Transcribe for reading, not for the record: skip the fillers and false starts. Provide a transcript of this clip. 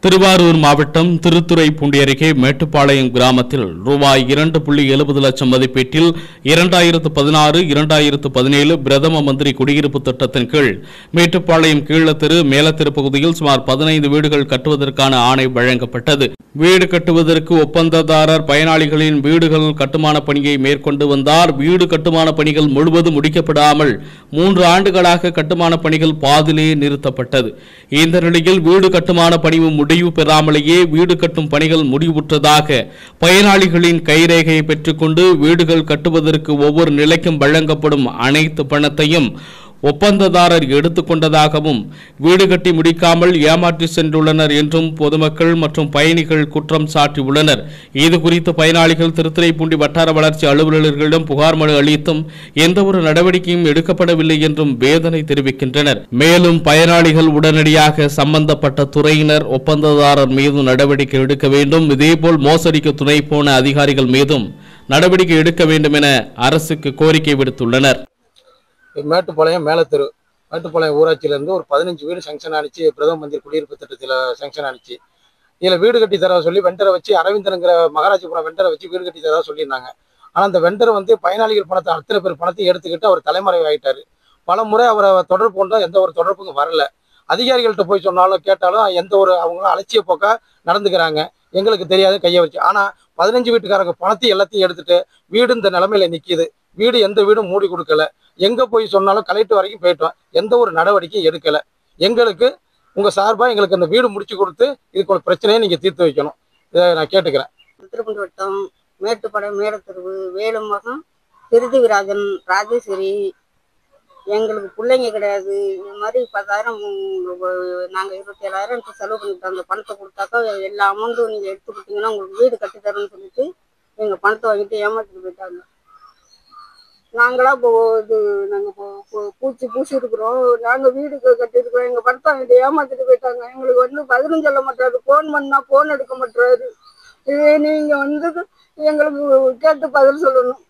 திருவாரூர் மாவட்டம் திருத்துறைப்பூண்டி அருகே மேட்டுப்பாளையம் கிராமத்தில் ரூபாய் 2.70 லட்சம் மதிப்பீட்டில் 2016-2017 பிரதம மந்திரி குடியிருப்பு திட்டத்தின் கீழ் மேட்டுப்பாளையம் கீழத்தெரு மேலத்தெரு பகுதியில் சுமார் 15 வீடுகள் கட்டுவதற்கான ஆணை வழங்கப்பட்டது. வீடு கட்டுவதற்கு ஒப்பந்ததாரர் பயனாளிகளின் வீடுகள் கட்டுமான பணியை மேற்கொண்டு வந்தார். வீடு கட்டுமான பணிகள் முழுவதும் முடிக்கப்படாமல் 3 ஆண்டுகளாக கட்டுமான பணிகள் பாதிலே நிறுத்தப்பட்டது. இந்த நிலையில் வீடு கட்டுமான பணி முடிவு பெறாமலேயே வீடு கட்டும் பணிகள் முடிவுற்றதாக பயனாளிகளின் கைரேகையை பெற்றுக்கொண்டு வீடுகள் கட்டுவதற்கு ஒவ்வொரு நிலைக்கும் வழங்கப்படும் அனைத்து பணத்தையும் ஒப்பந்ததாரர் எடுத்துக்கொண்டதாகவும் வீடு கட்டி முடிக்காமல் ஏமாற்றி சென்றுள்ளனர் என்றும் பொதுமக்கள் மற்றும் பயணிகள் குற்றம் சாட்டியுள்ளனர். இதுகுறித்து பயனாளிகள் திருத்துறைப்பூண்டி வட்டார வளர்ச்சி அலுவலர்களிடம் புகார் மனு அளித்தும் எந்தவொரு நடவடிக்கையும் எடுக்கப்படவில்லை என்றும் வேதனை தெரிவிக்கின்றனர். மேலும் பயனாளிகள் உடனடியாக சம்பந்தப்பட்ட துறையினர் ஒப்பந்ததாரர் மீது நடவடிக்கை எடுக்க வேண்டும். இதேபோல் மோசடிக்கு துணை போன அதிகாரிகள் மீதும் நடவடிக்கை எடுக்க வேண்டும் என அரசுக்கு கோரிக்கை விடுத்துள்ளனர். மேட்டுப்பாளையம் மேலத்தெரு மேட்டுப்பாளையம் ஊராட்சியிலேருந்து ஒரு 15 வீடு சங்ஷன் ஆனிச்சு. பிரதம மந்திரி குடியிருப்பு திட்டத்தில் சங்ஷன் ஆனிச்சு. இதில் வீடு கட்டி தர சொல்லி வெண்டரை வச்சு அரவிந்தனுங்கிற மகாராஜபுரம் வெண்டரை வச்சு வீடு கட்டி தர சொல்லியிருந்தாங்க. ஆனால் அந்த வெண்டர் பயனாளிகள் பணத்தை அத்தனை பேர் பணத்தையும் எடுத்துக்கிட்டு அவர் தலைமறைவாயிட்டார். பல முறை அவரை தொடர்பு கொண்ட எந்த ஒரு தொடர்புக்கும் வரல. அதிகாரிகள்கிட்ட போய் சொன்னாலும் கேட்டாலும் எந்த ஒரு அவங்களும் அலட்சிய போக்கா நடந்துக்கிறாங்க. எங்களுக்கு தெரியாது கையை வச்சு. ஆனால் 15 வீட்டுக்காரங்க பணத்தையும் எல்லாத்தையும் எடுத்துட்டு வீடு இந்த நிலைமையில நிற்கிது. வீடு எந்த வீடும் மூடி கொடுக்கல. எங்கே போய் சொன்னாலும் கலெக்டர் வரைக்கும் போயிட்டோம். எந்த ஒரு நடவடிக்கையும் எடுக்கலை. எங்களுக்கு உங்கள் சார்பாக எங்களுக்கு அந்த வீடு முடிச்சு கொடுத்து இதுக்கு ஒரு பிரச்சனையை நீங்கள் தீர்த்து வைக்கணும். இதை நான் கேட்டுக்கிறேன். திருப்பூண்டி வட்டம் மேட்டுப்பாளையம் மேலத்தெருவு வேலுமகம் திருதிவிராஜன் ராஜேஸ்வரி. எங்களுக்கு பிள்ளைங்க கிடையாது. இந்த மாதிரி 10,000 நாங்கள் 27,000 செலவு பண்ணிட்டோம். அந்த பணத்தை கொடுத்தாக்கா எல்லா அமௌண்ட்டும் நீங்கள் எடுத்து கொடுத்தீங்கன்னா உங்களுக்கு வீடு கட்டித்தரேன்னு சொல்லிட்டு எங்கள் பணத்தை வாங்கிட்டு ஏமாற்றிட்டு போயிட்டாங்க. நாங்களா இப்போ நாங்கள் பூசி இருக்கிறோம். நாங்கள் வீடு கட்டியிருக்கிறோம். எங்கள் பணத்தை வாங்கிட்டு ஏமாற்றிட்டு போயிட்டாங்க. எங்களுக்கு 15 சொல்ல மாட்டாரு. ஃபோன் பண்ணால் ஃபோன் எடுக்க மாட்டாரு. இதே நீங்கள் எங்களுக்கு கேட்டு பதில் சொல்லணும்.